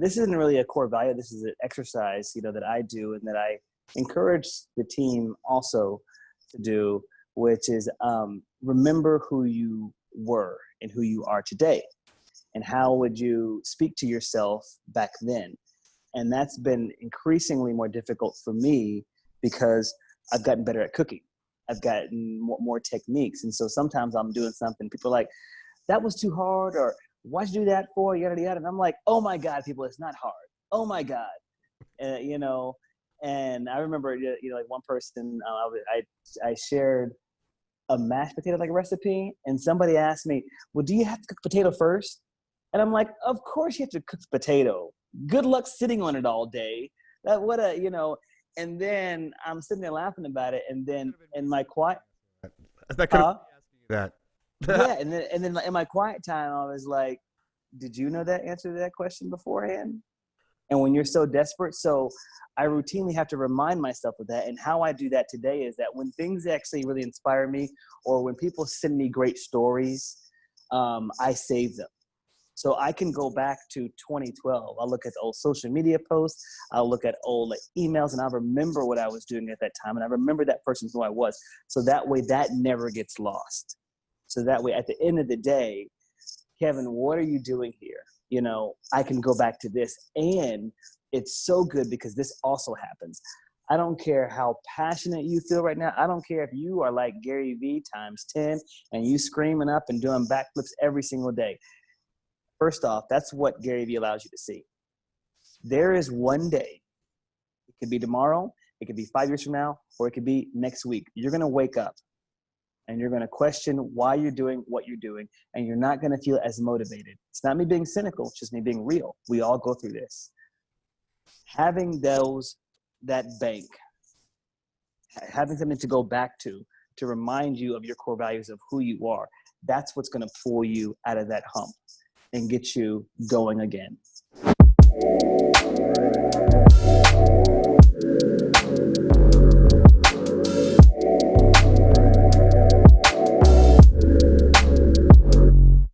this isn't really a core value. This is an exercise, that I do and that I encourage the team also to do, which is remember who you were and who you are today. And how would you speak to yourself back then? And that's been increasingly more difficult for me because I've gotten better at cooking. I've gotten more techniques. And so sometimes I'm doing something, people are like, that was too hard, or why'd you do that for, yada, yada. And I'm like, oh my God, people, it's not hard. Oh my God. And I remember, like one person, I shared a mashed potato like recipe, and somebody asked me, well, do you have to cook potato first? And I'm like, of course you have to cook potato. Good luck sitting on it all day. And then I'm sitting there laughing about it. And then in my quiet, That could have that. yeah. And then in my quiet time, I was like, did you know that answer to that question beforehand? And when you're so desperate, so I routinely have to remind myself of that. And how I do that today is that when things actually really inspire me, or when people send me great stories, I save them. So I can go back to 2012. I'll look at the old social media posts. I'll look at old emails, and I'll remember what I was doing at that time. And I remember that person who I was. So that way that never gets lost. So that way at the end of the day, Kevin, what are you doing here? I can go back to this. And it's so good because this also happens. I don't care how passionate you feel right now. I don't care if you are like Gary Vee times 10 and you screaming up and doing backflips every single day. First off, that's what Gary Vee allows you to see. There is one day, it could be tomorrow, it could be 5 years from now, or it could be next week. You're going to wake up and you're going to question why you're doing what you're doing, and you're not going to feel as motivated. It's not me being cynical, it's just me being real. We all go through this. Having that bank, having something to go back to remind you of your core values of who you are, that's what's going to pull you out of that hump and get you going again.